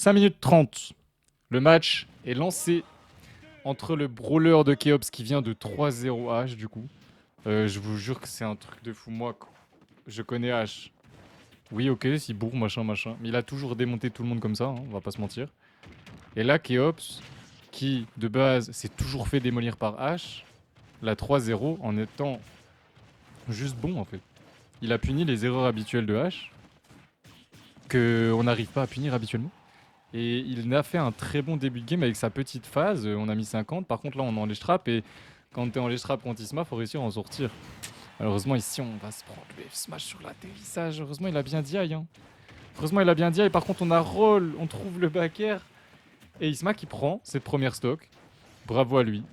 5 minutes 30. Le match est lancé entre le brawler de Keops qui vient de 3-0 H du coup. Je vous jure que c'est un truc de fou. Moi, je connais H. Oui, ok, s'il bourre, machin, machin. Mais il a toujours démonté tout le monde comme ça, hein, on va pas se mentir. Et là, Keops, qui de base s'est toujours fait démolir par H, la 3-0 en étant juste bon en fait. Il a puni les erreurs habituelles de H, qu'on n'arrive pas à punir habituellement. Et il a fait un très bon début de game avec sa petite phase. On a mis 50. Par contre, là, on est en ledge trap. Et quand t'es en ledge trap contre Isma, faut réussir à en sortir. Malheureusement, ici, on va se prendre le F-smash sur l'atterrissage. Heureusement, il a bien DI. Hein. Heureusement, il a bien DI. Par contre, on a roll. On trouve le back air. Et Isma qui prend cette première stock. Bravo à lui.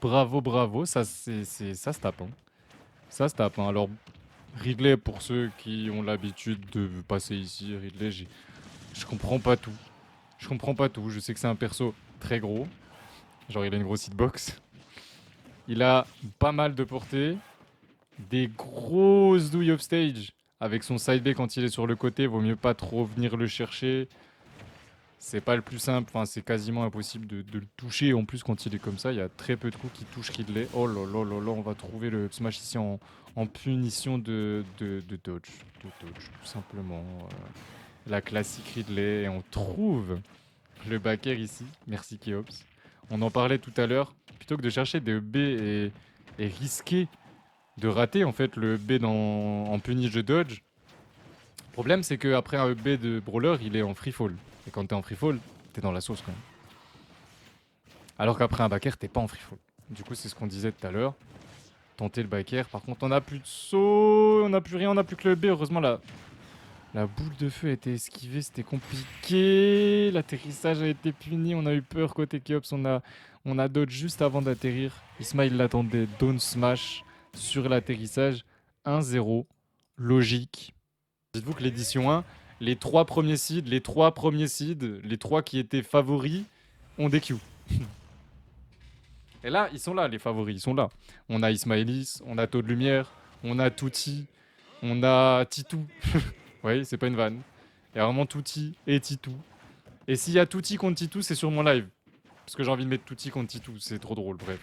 Bravo, bravo. Ça, ça se tape. Hein. Ça se tape. Hein. Alors, Ridley, pour ceux qui ont l'habitude de passer ici, Ridley, je comprends pas tout. Je comprends pas tout. Je sais que c'est un perso très gros. Genre, il a une grosse hitbox. Il a pas mal de portée. Des grosses douilles offstage. Avec son side B quand il est sur le côté, vaut mieux pas trop venir le chercher. C'est pas le plus simple. Enfin, c'est quasiment impossible de le toucher. En plus, quand il est comme ça, il y a très peu de coups qui touchent Ridley. Oh là là là là, on va trouver le smash ici en punition de dodge. De dodge, tout simplement. La classique Ridley. Et on trouve le back air ici. Merci Keops. On en parlait tout à l'heure. Plutôt que de chercher des B et risquer de rater en fait le B en punish de dodge. Le problème c'est qu'après un B de brawler, il est en free fall. Et quand t'es en free fall, t'es dans la sauce quand même. Alors qu'après un back air, t'es pas en free fall. Du coup, c'est ce qu'on disait tout à l'heure. Tenter le back air. Par contre, on n'a plus de saut, on n'a plus rien, on n'a plus que le B. Heureusement, la boule de feu a été esquivée, c'était compliqué. L'atterrissage a été puni, on a eu peur côté Keops, on a dodge juste avant d'atterrir. Ismail l'attendait, down smash sur l'atterrissage. 1-0, logique. Dites-vous que l'édition 1, les trois premiers seeds, les trois qui étaient favoris, ont des Q. Et là, ils sont là, les favoris, ils sont là. On a Ismailis, on a Taux de Lumière, on a Touti, on a Titou. Oui, c'est pas une vanne. Il y a vraiment Touti et Titou. Et s'il y a Touti contre Titou, c'est sur mon live. Parce que j'ai envie de mettre Touti contre Titou, c'est trop drôle, bref.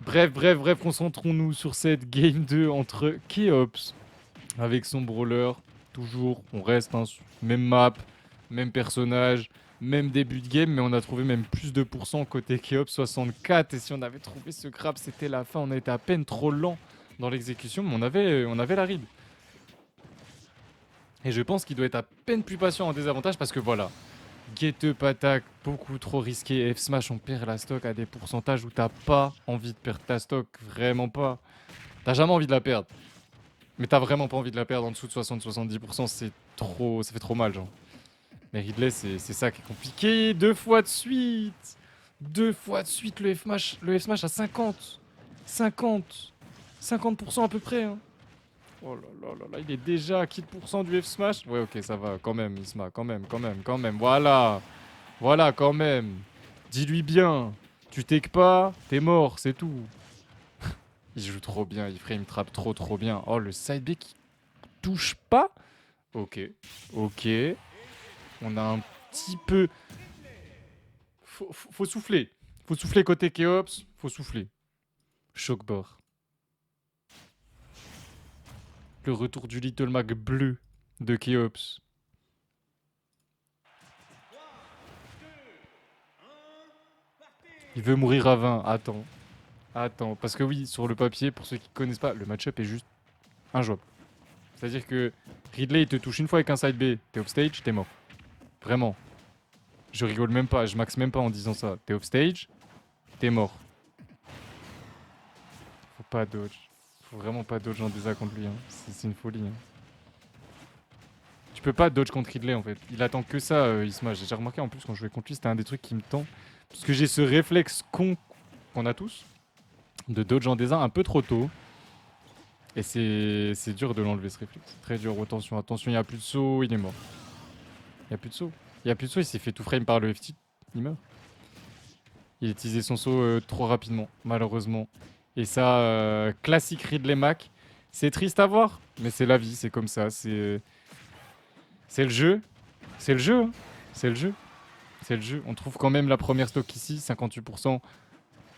Bref, concentrons-nous sur cette game 2 entre Keops avec son brawler. Toujours, on reste, hein, même map, même personnage, même début de game, mais on a trouvé même plus de pourcents côté Keops, 64. Et si on avait trouvé ce crap, c'était la fin. On était à peine trop lent dans l'exécution, mais on avait la ride. Et je pense qu'il doit être à peine plus patient en désavantage parce que voilà, get up attack, beaucoup trop risqué. F smash, on perd la stock à des pourcentages où t'as pas envie de perdre ta stock, vraiment pas. T'as jamais envie de la perdre. Mais t'as vraiment pas envie de la perdre en dessous de 60-70%, c'est trop, ça fait trop mal, genre. Mais Ridley, c'est ça qui est compliqué. Deux fois de suite, le F smash à 50, 50% à peu près. Hein. Oh là là là là, il est déjà à qui de pourcent du F smash? Ouais, ok, ça va, quand même, Isma, quand même. Voilà, voilà, quand même. Dis-lui bien, tu take pas, t'es mort, c'est tout. Il joue trop bien, il frame trap trop bien. Oh, le side B qui touche pas. Ok, ok. On a un petit peu... Faut souffler. Faut souffler côté Keops, faut souffler. Shockbore. Le retour du Little Mac bleu de Keops. Il veut mourir à 20. Attends. Attends. Parce que oui, sur le papier, pour ceux qui connaissent pas, le match-up est juste injouable. C'est-à-dire que Ridley, il te touche une fois avec un side B. T'es offstage, t'es mort. Vraiment. Je rigole même pas, je max même pas en disant ça. T'es offstage, t'es mort. Faut pas dodge. Faut vraiment pas dodge en désa contre lui. Hein. C'est une folie. Hein. Tu peux pas dodge contre Ridley en fait. Il attend que ça, Isma. J'ai déjà remarqué en plus quand je jouais contre lui, c'était un des trucs qui me tend. Parce que j'ai ce réflexe con qu'on a tous de dodge en désa un peu trop tôt. Et c'est dur de l'enlever ce réflexe. Très dur. Attention, attention, il n'y a plus de saut, il est mort. Il n'y a plus de saut. Il n'y a plus de saut, il s'est fait tout frame par le FT. Il meurt. Il a utilisé son saut trop rapidement, malheureusement. Et ça, classique Ridley Mac. C'est triste à voir, mais c'est la vie, c'est comme ça. C'est le jeu. C'est le jeu. Hein. C'est le jeu. C'est le jeu. On trouve quand même la première stock ici, 58%.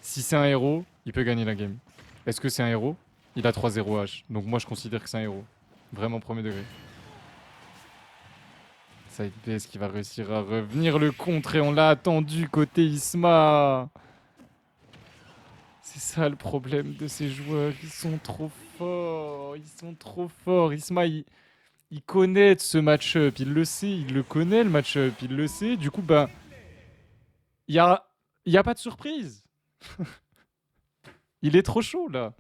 Si c'est un héros, il peut gagner la game. Est-ce que c'est un héros? Il a 3-0 H. Donc moi, je considère que c'est un héros. Vraiment premier degré. Side B, est-ce qu'il va réussir à revenir le contre? Et on l'a attendu côté Isma. C'est ça le problème de ces joueurs. Ils sont trop forts. Ils sont trop forts. Isma, il connaît ce match-up. Il le sait. Il le connaît, le match-up. Il le sait. Du coup, ben, il y a pas de surprise. Il est trop chaud, là.